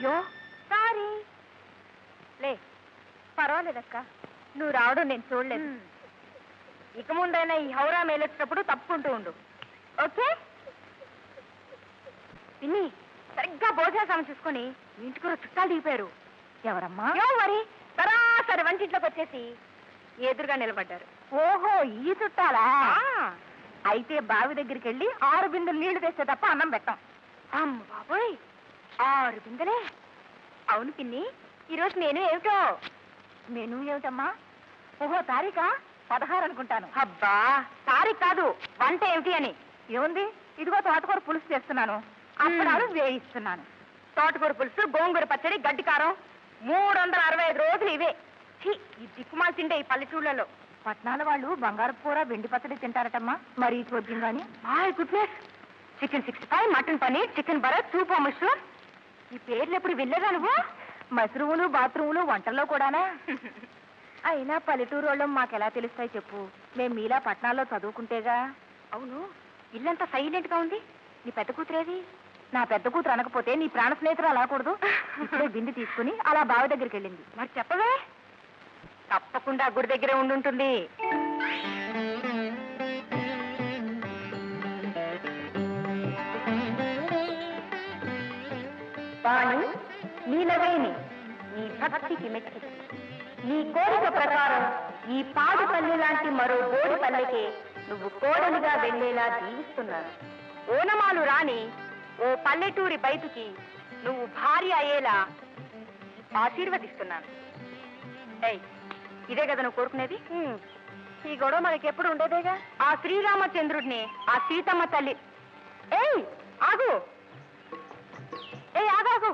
అయ్యో సారీ లే, పర్వాలేదక్క, నువ్వు రావడం నేను చూడలేదు. ఇక ముందైనా ఈ హౌరా మేలొచ్చినప్పుడు తప్పుకుంటూ ఉండు, ఓకే? పిన్ని, సరిగ్గా భోజన సమయం చూసుకొని ఇంటికి కూడా చుట్టాలు దిగిపోయారు. ఎవరమ్మా? మరి సరాసరి వంటింట్లోకి వచ్చేసి ఎదురుగా నిలబడ్డారు. ఓహో, ఈ చుట్టాలా? అయితే బావి దగ్గరికి వెళ్ళి 6 బిందెలు నీళ్లు తెస్తే తప్ప అన్నం పెట్టాం. అమ్మ బాబోయ్, 6 బిందెలే? అవును పిన్ని, ఈరోజు నేను ఏమిటో. మెను ఏమిటమ్మా? ఓహో, తారీఖా? 16 అనుకుంటాను. అబ్బా, తారీఖు కాదు, వంట ఏమిటి అని. ఏముంది, ఇదిగో తోటకూర పులుసు చేస్తున్నాను, అప్పడాలు వేయిస్తున్నాను. తోటకూర పులుసు, గోంగూర పచ్చడి, గడ్డి కారం, 365 రోజులు ఇవే. ఈ దిక్కుమాలు తింటే ఈ పల్లెటూళ్ళలో. పట్నాల వాళ్ళు బంగారు కూర, వెండి పచ్చడి తింటారటమ్మా. మరి చూద్దాం కానీ. Goodness, chicken 65, mutton paneer, chicken బరత్, సూప్ మష్రూమ్. ఈ పేర్లు ఎప్పుడు వెళ్ళేదా నువ్వు? మష్రూములు, బాత్రూములు వంటల్లో కూడానా? అయినా పల్లెటూరు వాళ్ళం మాకెలా తెలుస్తాయి చెప్పు, మేము మీలా పట్నాల్లో చదువుకుంటేగా. అవును, ఇల్లంతా సైలెంట్ గా ఉంది. నీ పెద్ద కూతురేది? నా పెద్ద కూతురు అనకపోతే నీ ప్రాణ స్నేహితులు అలాకూడదు. ఇప్పుడే బింది తీసుకుని అలా బావి దగ్గరికి వెళ్ళింది. మరి చెప్పవే? తప్పకుండా గుడి దగ్గరే ఉండుంటుంది. వాణి, నీలవేణి, నీ భక్తికి మెచ్చి నీ కోరిక ప్రకారం ఈ పాడు పల్లె లాంటి మరో బోడి పల్లెకే నువ్వు కోడలిగా వెళ్లేలా దీవిస్తున్నాను. ఓనమాలు రాని ఓ పల్లెటూరి బయటికి నువ్వు భార్య అయ్యేలా ఆశీర్వదిస్తున్నాను. ఇదే కదా నువ్వు కోరుకునేది? ఈ గొడవ మనకెప్పుడు ఉండేదేగా. ఆ శ్రీరామచంద్రుడిని ఆ సీతమ్మ తల్లి. ఆగు, ఆగాగు.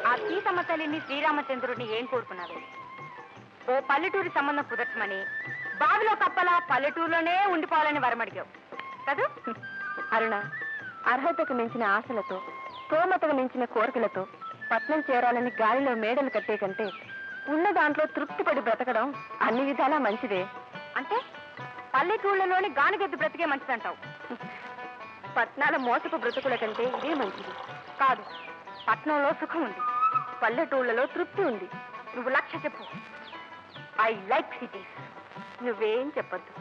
ఆ సీతమ్మ తల్లిని, శ్రీరామచంద్రుడిని ఏం కోరుకున్నావే? ఓ పల్లెటూరి సంబంధం కుదర్చమని, బావిలో కప్పలా పల్లెటూరులోనే ఉండిపోవాలని వరమడిగావు కదూ? అరుణ, అర్హతకు మించిన ఆశలతో, స్తోమతకు మించిన కోరికలతో పట్నం చేరాలని గాలిలో మేడలు కట్టే కంటే ఉన్న దాంట్లో తృప్తిపడి బ్రతకడం అన్ని విధాలా మంచిదే. అంటే పల్లెటూళ్ళలోని గానిగెద్దు బ్రతికే మంచిదంటావు? పట్నాల మోసపు బ్రతుకుల కంటే ఇదే మంచిది. కాదు, పట్నంలో సుఖం ఉంది, పల్లెటూళ్ళలో తృప్తి ఉంది. నువ్వు లక్ష్య చెప్పు. I like cities. నువ్వేం చెప్పద్దు,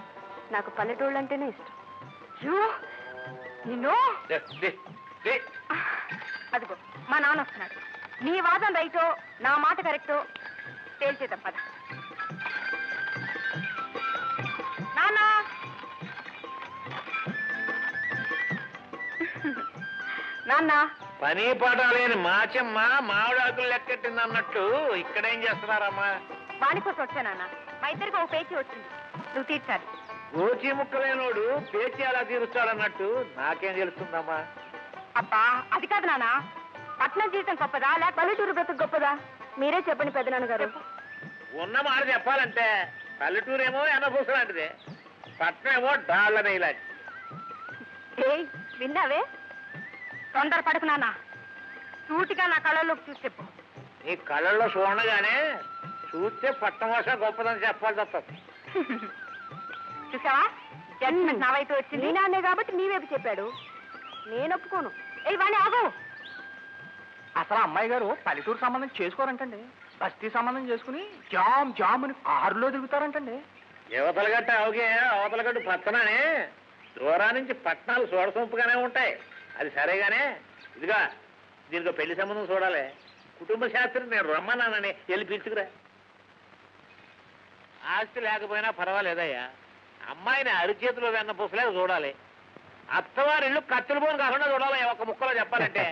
నాకు పల్లెటూళ్ళంటేనే ఇష్టం. నిన్ను అదిగో మా నాన్న వస్తున్నాడు. నీ వాదం రైటో నా మాట కరెక్టో తేల్చే తప్పద. నాన్న, నాన్న. పని పాట లేని మాచమ్మ మామిడాకులు లెక్కెట్టింది అన్నట్టు ఇక్కడేం చేస్తున్నారమ్మా? వాణి కోసం వచ్చానన్న, మా ఇద్దరికి ఒక పేచీ వచ్చింది, నువ్వు తీర్చాలి. గోచి ముక్కలేనోడు పేచి అలా తీరుస్తాడన్నట్టు నాకేం తెలుస్తుందమ్మా? అబ్బా, అది కాదు నాన్న. పట్నం జీవితం గొప్పదా లేక పల్లెటూరు బ్రతుకు గొప్పదా? మీరే చెప్పండి పెద్దనాన్న గారు. ఉన్న మాట చెప్పాలంటే పల్లెటూరు ఏమో ఎన్నపూస లాంటిదే, పట్నం ఏమో డాళ్ల నెయ్యిలాంటి. విన్నావే? తొందర పడుకు నాన్న, సూటిగా నా కళ్ళలోకి చూసి చెప్పు. నీ కళ్ళల్లో చూడగానే చూస్తే పట్నం భాష గొప్పదని చెప్పాలి తప్ప. చూసావా, జడ్జిమెంట్ నా వైపు వచ్చింది. నీ నాన్నే కాబట్టి నీ వైపు చెప్పాడు, నేను ఒప్పుకోను. వాణి ఆగు. అసలు అమ్మాయి గారు పల్లెటూరు సంబంధం చేసుకోరంటండి, బస్తీ సంబంధం చేసుకుని జామ్ జామ్ అని కారులో తిరుగుతారంటండి. యువతల గట్ట అవగే, అవతల గట్టు పచ్చనని దూరా నుంచి పట్టణాలు చూడసొంపుగానే ఉంటాయి. అది సరేగానే, ఇదిగా దీనికి పెళ్లి సంబంధం చూడాలి. కుటుంబ శాస్త్రం నేను రమ్మన్నానని వెళ్ళి పిలుచుకురా. ఆస్తి లేకపోయినా పర్వాలేదయ్యా, అమ్మాయిని అరిచేతిలో వెన్న పూసలేదు చూడాలి. అత్తవారి ఇల్లు కత్తులు పోని కాకుండా చూడాలి, ఒక ముక్కలో చెప్పాలంటే.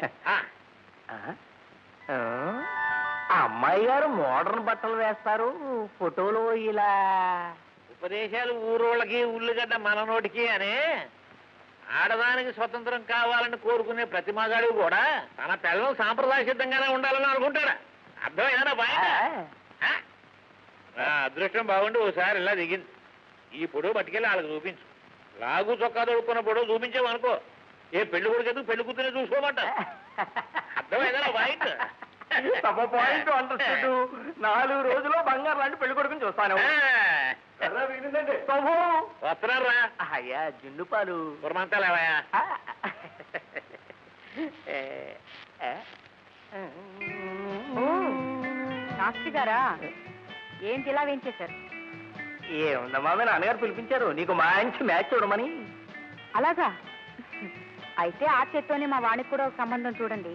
అమ్మాయి గారు మోడర్న్ బట్టలు వేస్తారు, ఫోటోలు ఇలా ఉపదేశాలు ఊరోళ్ళకి ఉల్లిగడ్డ మన నోటికి అని. ఆడదానికి స్వతంత్రం కావాలని కోరుకునే ప్రతి మగాడు కూడా తన పిల్లలు సాంప్రదాయ సిద్ధంగానే ఉండాలని అనుకుంటాడా? అర్థమైనా బాయ్? అదృష్టం బాగుండి ఓసారి ఇలా దిగింది. ఈ పొడవు పట్టుకెళ్ళి వాళ్ళకి చూపించు. లాగు చొక్కా దొడుక్కున్న పొడవు చూపించామనుకో, ఏ పెళ్లి కొడుకు ఎందుకు పెళ్లి కూతురే చూసుకోమంట. అర్థమైందా పాయింట్? పాయింట్ అంటాడు. 4 రోజుల్లో బంగారు లాంటి పెళ్లి కొడుకుని చూస్తాను. వస్తున్నారా? అయ్యా జున్నుపాలు పురమంతాలేవయా? శాస్త్రి గారా ఏంటి ఇలా వేయించేశారు? ఏముందమ్మా మీ నాన్నగారు పిలిపించారు నీకు మంచి మ్యాచ్ చూడమని. అలాగా? అయితే ఆ చేత్తోనే మా వాణికి కూడా ఒక సంబంధం చూడండి.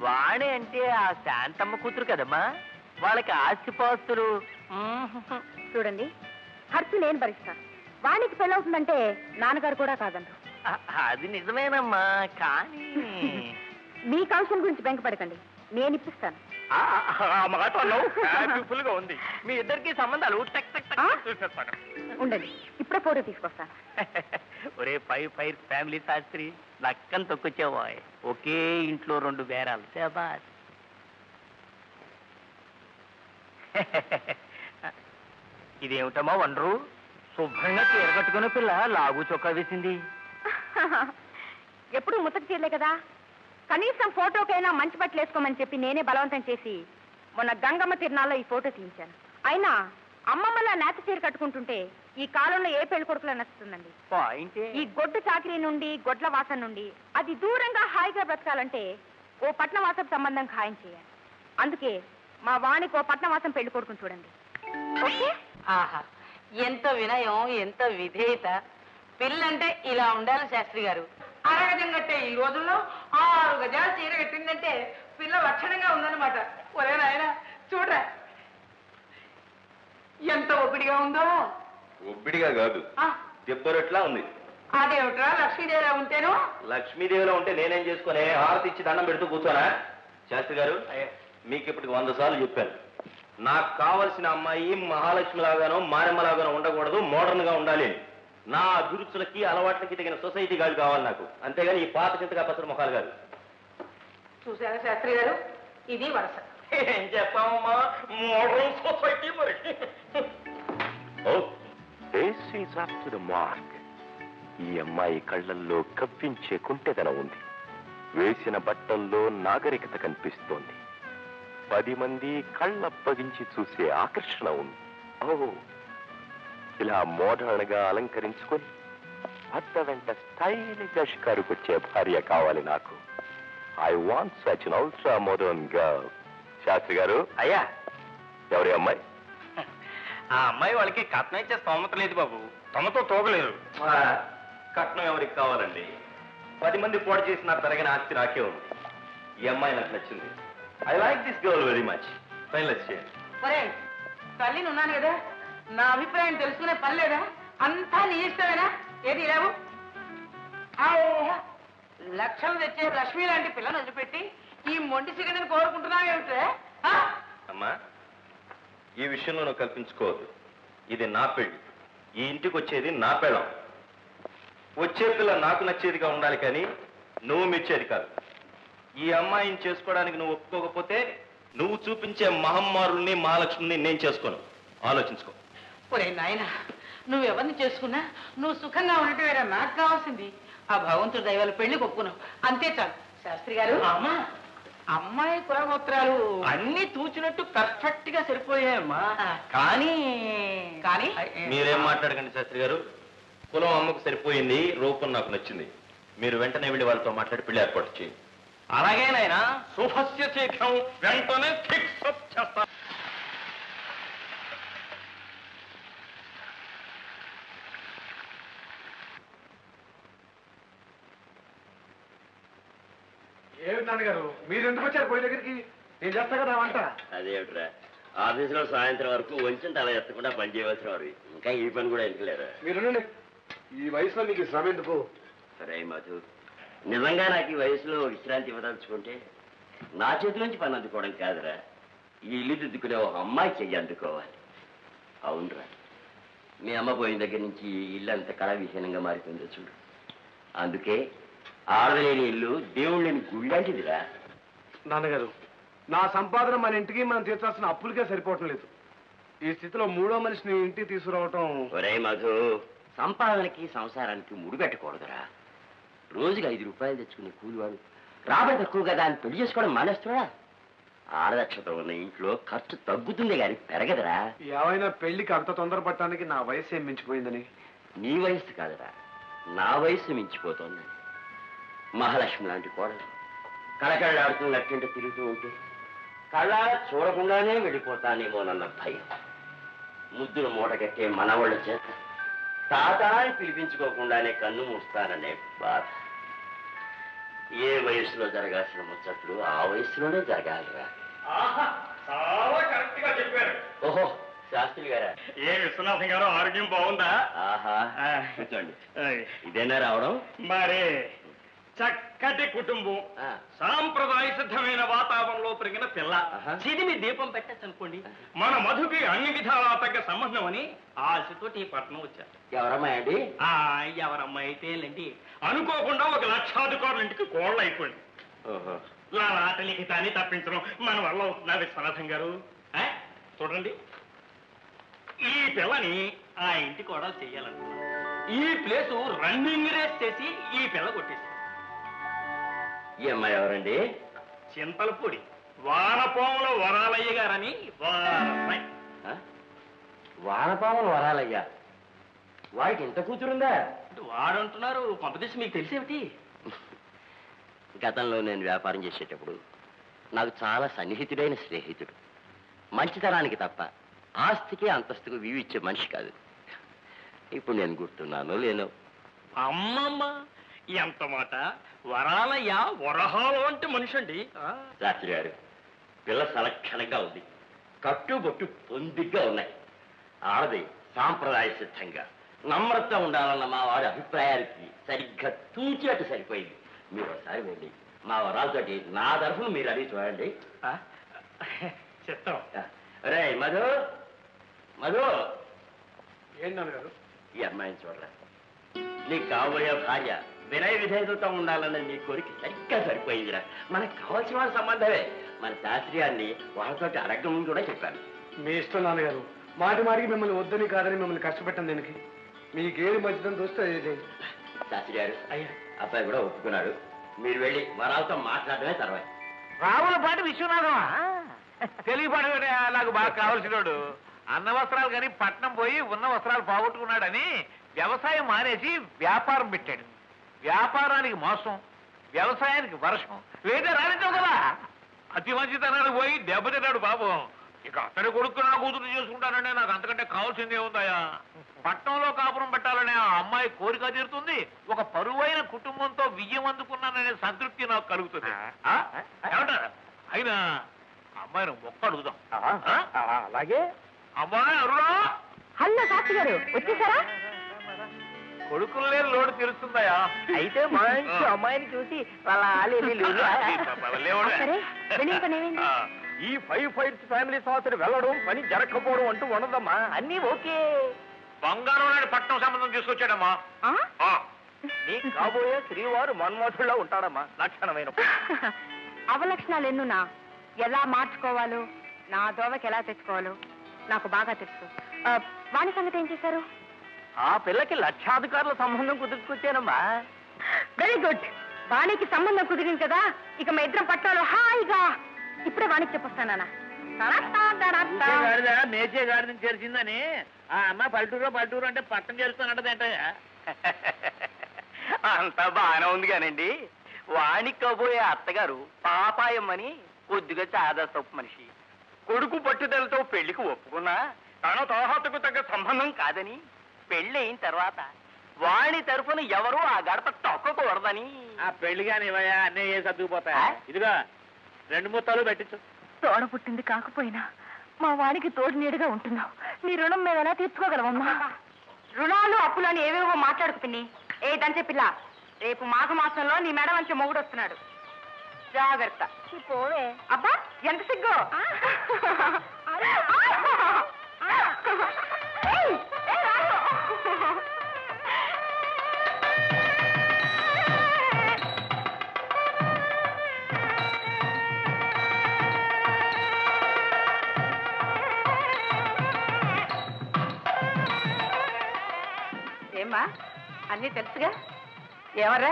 వాణి అంటే ఆ శాంతమ్మ కూతురు కదమ్మా, వాళ్ళకి ఆస్తిపాస్తులు. చూడండి, ఖర్చు నేను భరిస్తాను. వాణికి పెళ్ళవుతుందంటే నాన్నగారు కూడా కాదంటారు. అది నిజమేనమ్మా, కానీ మీ కౌశం గురించి బెంకపడకండి, నేను ఇప్పిస్తాను. మాట బ్యూటిఫుల్ గా ఉంది. మీ ఇద్దరికి సంబంధాలు టక్ టక్ టక్ చూసేస్తాను. ఉండండి, ఇప్పుడే ఫోటో తీసుకొస్తాను. ఒరే ఫైర్ ఫ్యామిలీ శాస్త్రి, నక్కని తొక్కొచ్చావా? ఒకే ఇంట్లో 2 బేరాలు. శాబాష్. ఇదేమిటమ్మా వండరు, శుభ్రంగా చీర కట్టుకునే పిల్ల లాగు చొక్కా వేసింది. ఎప్పుడు ముతక చీరలే కదా, కనీసం ఫోటోకైనా మంచి బట్టలు వేసుకోమని చెప్పి నేనే బలవంతం చేసి మొన్న గంగమ్మ తిరునాళ్ళలో ఈ ఫోటో తీయించాను. అయినా అమ్మమ్మలా నేత చీర కట్టుకుంటుంటే ఈ కాలంలో ఏ పెళ్లి కొడుకులా నచ్చుతుందండి? ఈ గొడ్డు చాకరీ నుండి, గొడ్ల వాసన నుండి అది దూరంగా హాయిగా బ్రతకాలంటే ఓ పట్నవాసం సంబంధం ఖాయం చేయాలి. అందుకే మా వాణికి ఓ పట్నవాసం పెళ్లి కొడుకుని చూడండి. ఓకే? ఆహా, ఎంత వినయం, ఎంత విధేయత. పిల్లంటే ఇలా ఉండాలి శాస్త్రి గారు. అరగజం కట్టే ఈ రోజుల్లో 6 గజాలు చీర కట్టిందంటే పిల్ల లక్షణంగా ఉందన్నమాట. ఒరే నాయన చూడరా ఎంత ఒబ్బిడిగా ఉందో. ఒబ్బిడిగా కాదు, దెబ్బరట్లా ఉంది. అదేమిట్రా లక్ష్మీదేవిలా ఉంటేను? లక్ష్మీదేవిలో ఉంటే నేనేం చేసుకునే హారతి ఇచ్చి దండం పెడుతూ కూర్చోనా? శాస్త్రి గారు, మీకు ఇప్పటికి 100 సార్లు చెప్పాను, నాకు కావలసిన అమ్మాయి మహాలక్ష్మి లాగానో మారెమ్మ లాగానో ఉండకూడదు, మోడర్న్ గా ఉండాలి. నా అభిరుచులకి అలవాట్లకి తగిన సొసైటీ గాడు కావాలి నాకు, అంతేగాని ఈ పాత చింతగా పసరు ముఖాలు కాదు. చూసారా శాస్త్రి గారు, ఇది వరస. ఏం చెప్పామమ్మా, మోడర్న్ సొసైటీ మరి. ఈ అమ్మాయి కళ్ళల్లో కవ్వించే కుంటెదనం ఉంది, వేసిన బట్టల్లో నాగరికత కనిపిస్తోంది, 10 మంది కళ్ళప్పగించి చూసే ఆకర్షణ ఉంది. ఓ, ఇలా మోడర్న్ గా అలంకరించుకొని భర్త వెంట స్టైల్గా షికారుకొచ్చే భార్య కావాలి నాకు. I want such an ultra modern girl. Shastri garu, అయ్యా, ఎవరి అమ్మాయి? ఆ అమ్మాయి వాళ్ళకి కట్నం ఇచ్చే స్తోమత లేదు బాబు, తమతో తోగలేదు. కట్నం ఎవరికి కావాలండి? 10 మంది పోటీ చేసిన తరగని ఆస్తి రాకే ఉంది. ఈ అమ్మాయి నాకు నచ్చింది. I like this girl very much. Finalise చేయండి. ఒరే, తల్లిని ఉన్నాను కదా, నా అభిప్రాయం తెలుసుకునే పని లేదా? అంతా నీ ఇష్టమేనా? ఏది లేవు? లక్షలు తెచ్చే లక్ష్మి లాంటి పిల్లని వదిలిపెట్టి ఈ మొండి సిగండిని కోరుకుంటున్నావేమిటే? అమ్మా, ఈ విషయంలో నువ్వు కల్పించుకోవద్దు. ఇది నా పెళ్లి, ఈ ఇంటికి వచ్చేది నా పెళ్ళం. వచ్చే పిల్ల నాకు నచ్చేదిగా ఉండాలి కానీ నువ్వు మెచ్చేది కాదు. ఈ అమ్మాయిని చేసుకోవడానికి నువ్వు ఒప్పుకోకపోతే నువ్వు చూపించే మహమ్మారుల్ని మహాలక్ష్మిని నేను చేసుకోను. ఆలోచించుకో. ఒరే నాయన, నువ్వెవరిని చేసుకున్నా నువ్వు సుఖంగా ఉండటమేరా నాకు కావాల్సింది. ఆ భగవంతుడు దైవాల పెళ్లి ఒప్పుకున్నావు, అంతే చాలు. శాస్త్రి గారు, అమ్మా, అమ్మాయి కులగోత్రాలు అన్ని తూచినట్టు పర్ఫెక్ట్ గా సరిపోయాయమ్మా. కానీ కానీ మీరేం మాట్లాడకండి శాస్త్రి గారు. కులం అమ్మకు సరిపోయింది, రూపం నాకు నచ్చింది. మీరు వెంటనే వెళ్ళి వాళ్ళతో మాట్లాడి పెళ్లి ఏర్పాటు చేయండి. అలాగేనైనా శుభస్య శీఘ్రం, వెంటనే ఫిక్స్ చేస్తా. ఏమిటి నాన్నగారు, మీరు ఎందుకు వచ్చారు పోయి దగ్గరికి? నేను చేస్తా కదా వంట. అదేమిట్రా, ఆఫీసులో సాయంత్రం వరకు వంచిన తల ఎత్తకుండా పని చేయవలసిన వారు ఇంకా ఈ పని కూడా ఎందుకులేరా? మీరు ఈ వయసులో మీకు శ్రమ ఎందుకు? సరే మధు, నిజంగా నాకు ఈ వయసులో విశ్రాంతి ఇవ్వదలుచుకుంటే నా చేతిలోంచి పని అందుకోవడం కాదురా, ఈ ఇల్లు దిద్దుకునే ఒక అమ్మాయి చెయ్యి అందుకోవాలి. అవునరా, మీ అమ్మ పోయిన దగ్గర నుంచి ఈ ఇల్లు అంత కళావిహీనంగా మారిపోయిందో చూడు. అందుకే ఆడలేని ఇల్లు దేవుళ్ళని గుళ్ళంటిదిరా. నాన్నగారు, నా సంపాదన మన ఇంటికి మనం తీర్చాల్సిన అప్పులకే సరిపోవటం లేదు. ఈ స్థితిలో 3వ మనిషిని ఇంటికి తీసుకురావటం. ఒరే మధు, సంపాదనకి సంసారానికి ముడిపెట్టకూడదురా. రోజుకి 5 రూపాయలు తెచ్చుకునే కూలివాడు రాబడి తక్కువ కదా అని పెళ్లి చేసుకోవడం మానేస్తున్నా. ఆడదక్షత ఉన్న ఇంట్లో ఖర్చు తగ్గుతుంది కానీ పెరగదురా. ఏమైనా పెళ్లికి అంత తొందరపడటానికి నా వయసు ఏం మించిపోయిందని? నీ వయసు కాదురా, నా వయసు మించిపోతోందని. మహాలక్ష్మి లాంటి కోడలు కళకళలాడుతూ నట్టింట తిరుగుతూ ఉంటే కళ్ళ చూడకుండానే వెళ్ళిపోతానేమోనన్న భయం. ముద్దులు మూటగట్టే మనవాళ్ళ చేత తాత అని పిలిపించుకోకుండానే కన్ను మూస్తాననే బాధ. ఏ వయసులో జరగాల్సిన ముచ్చట్లు ఆ వయసులోనే జరగాలిరా. చాలా కరెక్ట్ గా చెప్పారు. ఓహో, శాస్త్రి గారా? ఏ విశ్వనాథం గారు ఆరోగ్యం బాగుందా? ఆహా, కూర్చోండి. ఇదేనా రావడం? మరి చక్కటి కుటుంబం, సాంప్రదాయ సిద్ధమైన వాతావరణంలో పెరిగిన పిల్ల, చిదిమి దీపం పెట్టచ్చు అనుకోండి. మన మధుకి అన్ని విధాలా తగ్గ సంబంధం అని ఆశతోటి ఈ పట్టణం వచ్చారు. ఎవరమ్మాయి అండి? ఎవరమ్మాయి అయితే లేండి, అనుకోకుండా 1 లక్షాధికారుల ఇంటికి కోళ్ళు అయిపోయింది. లాటలిఖితాన్ని తప్పించడం మన వల్ల అవుతున్నా విశ్వనాథం గారు? చూడండి, ఈ పిల్లని ఆ ఇంటి కూడా చెయ్యాలనుకున్నాను. ఈ ప్లేసు రన్నింగ్ రేస్ చేసి ఈ పిల్ల కొట్టేసి. ఈ అమ్మాయి ఎవరండి? చింతలపూడి వానపాముల వరాలయ్య గారని వారమ్మాయి. వానపాముల వరాలయ్యా? వాడికి ఇంత కూతురుందా? వాడంటున్నారు, కొంపదీసి మీకు తెలిసేమిటి? గతంలో నేను వ్యాపారం చేసేటప్పుడు నాకు చాలా సన్నిహితుడైన స్నేహితుడు. మంచితనానికి తప్ప ఆస్తికి అంతస్తుకు వివిచ్చే మనిషి కాదు. ఇప్పుడు నేను గుర్తున్నాను లేను. అమ్మమ్మ, ఎంత మాట! వరాలయ్య వరహాలు అంటే మనిషి అండి. శాస్త్రి గారు, పిల్ల సలక్షణంగా ఉంది, కట్టుబొట్టు పొందిగ్గా ఉన్నాయి. ఆడది సాంప్రదాయ సిద్ధంగా నమ్రత ఉండాలన్న మా వాడి అభిప్రాయానికి సరిగ్గా తూచేట్టు సరిపోయింది. మీరు ఒకసారి వెళ్ళి మా వరాలతోటి నా తరఫున మీరు అడిగి చూడండి. చెప్తాం. రే మధు, మధు, ఏంటి నాన్నగారు? ఈ అమ్మాయిని చూడరా. నీకు కాబోయే భార్య వినయ విధేయతతో ఉండాలన్న నీ కోరిక సరిగ్గా సరిపోయిందిరా. మనకు కావాల్సిన వాళ్ళ సంబంధమే. మన శాస్త్రి గారిని వాళ్ళతోటి అడగడం కూడా చెప్పాను. మీ ఇష్టం నాన్నగారు. మాటి మాటికి మిమ్మల్ని వద్దని కాదని మిమ్మల్ని కష్టపెట్టాను. దీనికి మీకేది మంచిదని చూస్తే శాస్త్రి గారు, అబ్బాయి కూడా ఒప్పుకున్నాడు. మీరు వెళ్ళి వరాలతో మాట్లాడమే తర్వాత. రావులపాటి విశ్వనాథం తెలియపాటి నాకు బాగా కావాల్సినోడు. అన్న వస్త్రాలు కానీ పట్నం పోయి ఉన్న వస్త్రాలు పోగొట్టుకున్నాడని వ్యవసాయం మానేసి వ్యాపారం పెట్టాడు. వ్యాపారానికి మోసం, వ్యవసాయానికి వర్షం, లేదా రానించావు కదా. అతి మంచితనానికి పోయి దెబ్బతిన్నాడు పాపం. ఇక అతని కొడుకు నా కూతురు చేసుకుంటానంటే నాకు అంతకంటే కావాల్సిందే ఉందాయా. పట్నంలో కాపురం పెట్టాలనే ఆ అమ్మాయి కోరిక తీరుతుంది, ఒక పరువైన కుటుంబంతో విజయం అందుకున్నాననే సంతృప్తి నాకు కలుగుతుంది. ఏమంటారు? అయినా అమ్మాయిని మొక్క అడుగుదాం. అలాగే. అమ్మాయి అరుణా, హలో శాస్త్రి గారు, వచ్చేసారా? కొడుకులు లేని లోటు తెలుస్తుందయా. అయితే మంచి అమ్మాయిని చూసి వాళ్ళ సరే, వెళ్ళిన పని ఏమైంది? ఈ 5 ఫైట్స్ ఫ్యామిలీ సంవత్సరం వెళ్ళడం, పని జరగకపోవడం అంటూ ఉండదమ్మా. అన్నీ ఓకే. బంగారం నాడు పట్నం సంబంధం తీసుకొచ్చాడమ్మా. నీ కాబోయే శ్రీవారు మన్మోహుల్లో ఉంటాడమ్మా, లక్షణమైన. అవలక్షణాలు ఎన్నునా ఎలా మార్చుకోవాలో, నా దోవకి ఎలా తెచ్చుకోవాలో నాకు బాగా తెలుసు. వాణి సంగతి ఏం చేశారు? ఆ పిల్లకి లక్షాధికారుల సంబంధం కుదుర్చుకొచ్చానమ్మా. Very good. వాణికి సంబంధం కుదిరింది కదా, ఇక మా ఇద్దరం పట్టాలో హాయిగా. ఇప్పుడే వాణికి చెప్పొస్తానా? మేచే గారి నుంచి తెలిసిందని ఆ అమ్మ పల్లెటూరు అంటే పట్టం చేరుస్తానంటదేంటయ్యా. అంతా బాగానే ఉంది కానండి. వాణికి కాబోయే అత్తగారు పాపాయమ్మని కొద్దిగా చాదస్తపు మనిషి. కొడుకు పట్టుదలతో పెళ్లికి ఒప్పుకున్నా తన తోహతకు తగ్గ సంబంధం కాదని, పెళ్లి అయిన తర్వాత వాణి తరఫున ఎవరూ ఆ గడప తొక్కకూడదని. ఆ పెళ్లి కాని ఇవయా అన్నీ ఏ సర్దుకుపోతాయా? ఇదిగా 2 ముత్తాలు పెట్టించు. తోడ పుట్టింది కాకపోయినా మా వాడికి తోడు నీడుగా ఉంటున్నావు. నీ రుణం మేము ఎలా తీర్చుకోగలమమ్మా? రుణాలు అప్పులు అని ఏవేవో మాట్లాడుకు పిన్ని. ఏదంటే పిల్ల, రేపు మాఘమాసంలో నీ మెడ మంచి మొగుడు వస్తున్నాడు, జాగ్రత్త. పోవే. అబ్బా ఎంత సిగ్గు! ఏమ్మా, అన్నీ తెలుసుగా? ఎవరా?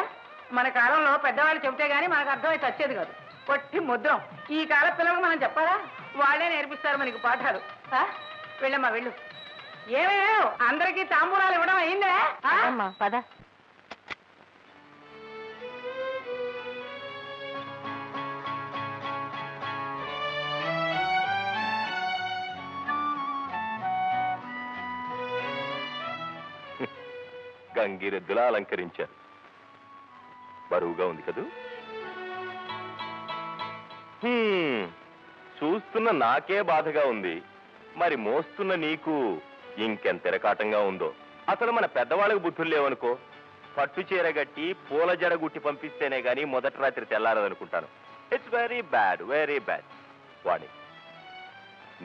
మన కాలంలో పెద్దవాళ్ళు చెబితే గానీ మనకు అర్థమైతే వచ్చేది కాదు. పొట్టి ముద్రం. ఈ కాల పిల్లలకు మనం చెప్పాలా? వాళ్ళే నేర్పిస్తారు మనకి పాఠాలు. వెళ్ళమ్మా వెళ్ళు. ఏమేమో అందరికీ తాంబూలాలు ఇవ్వడం అయిందా? పద. గంగిరెద్దులా అలంకరించారు. బరువుగా ఉంది కదూ? చూస్తున్న నాకే బాధగా ఉంది, మరి మోస్తున్న నీకు ఇంకెంత తిరకాటంగా ఉందో. అసలు మన పెద్దవాళ్ళకు బుద్ధులు లేవనుకో, పట్టు చీర గట్టి పూల జడ గుట్టి పంపిస్తేనే గాని మొదటి రాత్రి తెల్లారదనుకుంటాను. It's very bad, very bad. Vani,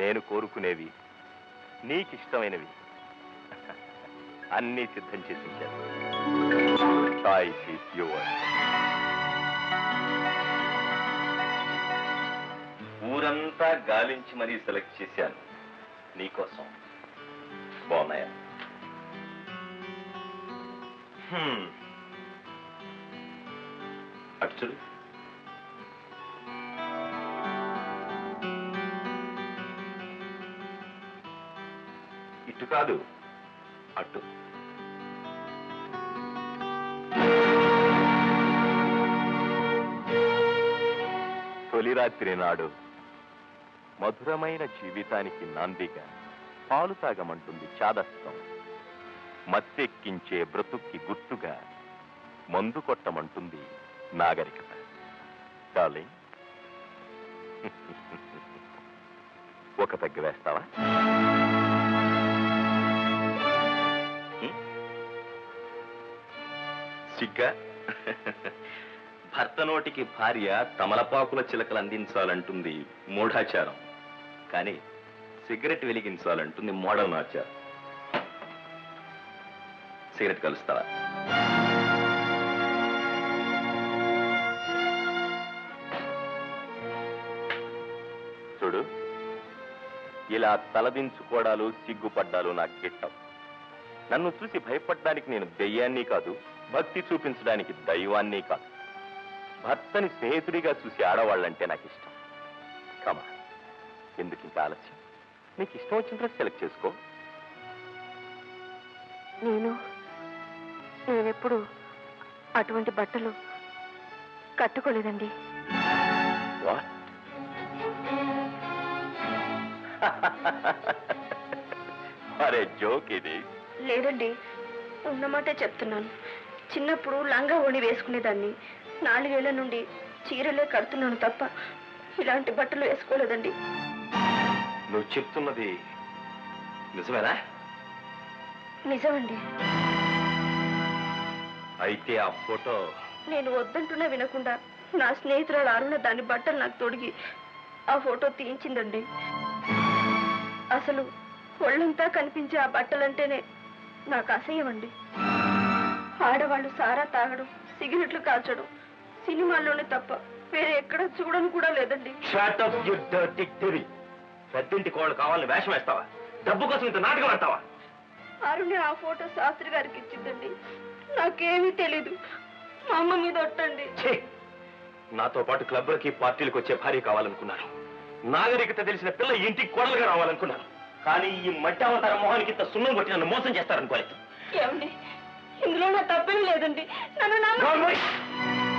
నేను కోరుకునేవి, నీకిష్టమైనవి అన్నీ సిద్ధం చేసి ఉంచాను. ఊరంతా గాలించి మరీ సెలెక్ట్ చేశాను నీకోసం. బాగున్నాయా? అటు చూడు. ఇటు కాదు, అటు. తొలి రాత్రి నాడు మధురమైన జీవితానికి నాందిగా పాలు తాగమంటుంది చాదస్తం. మత్తెక్కించే బ్రతుక్కి గుర్తుగా మందు కొట్టమంటుంది నాగరికత. డార్లింగ్, ఒక పెగ్గ వేస్తావా? సిగ్గా? భర్త నోటికి భార్య తమలపాకుల చిలకలు అందించాలంటుంది మూఢాచారం, కానీ సిగరెట్ వెలిగించాలంటుంది మోడర్న్ ఆచారం. సిగరెట్ కలుస్తావా? చూడు, ఇలా తలదించుకోవడాలు సిగ్గుపడ్డాలు నాకు గిట్టం. నన్ను చూసి భయపడ్డానికి నేను దెయ్యాన్ని కాదు, భక్తి చూపించడానికి దైవాన్ని కాదు. భర్తని స్నేహితుడిగా చూసి ఆడవాళ్ళంటే నాకు ఇష్టం. కమా, ఎందుకు ఇంకా ఆలస్యం? నీకు ఇష్టం వచ్చిన డ్రెస్ సెలెక్ట్ చేసుకో. నేనెప్పుడు అటువంటి బట్టలు కట్టుకోలేదండి. అరే జోక్ ఇది. లేదండి, ఉన్నమాటే చెప్తున్నాను. చిన్నప్పుడు లంగా ఓణి వేసుకునేదాన్ని. 4 ఏళ్ల నుండి చీరలే కడుతున్నాను తప్ప ఇలాంటి బట్టలు వేసుకోలేదండి. నువ్వు చెప్తున్నది నిజమేనా? నిజమండి. అయితే ఆ ఫోటో నేను వద్దంటున్నా వినకుండా నా స్నేహితురాలు అరుణ దాని బట్టలు నాకు తొడిగి ఆ ఫోటో తీయించిందండి. అసలు ఒళ్ళంతా కనిపించే ఆ బట్టలంటేనే నాకు అసహ్యం అండి. ఆడవాళ్ళు సారా తాగడం, సిగరెట్లు కాల్చడం సినిమాల్లోనే తప్ప వేరే ఎక్కడ చూడను కూడా లేదండి. పెద్దింటి కోళ్ళు కావాలని వేషం వేస్తావా? డబ్బు కోసం ఇంత నాటకం ఆడతావా? అరుణ ఆ ఫోటో శాస్త్రి గారికి ఇచ్చిందండి. నాకేమీ తెలీదు. మా అమ్మ మీద ఒట్టండి. నాతో పాటు క్లబ్లకి పార్టీలకు వచ్చే భార్య కావాలనుకున్నాను. నాగరికత తెలిసిన పిల్ల ఇంటికి కోడలుగా రావాలనుకున్నాను. కానీ ఈ మధ్యావతార మొహానికి ఇంత సున్నం కొట్టి నన్ను మోసం చేస్తారనుకోలేదు. ఏమండి, ఇందులో నా తప్పేమీ లేదండి. నన్ను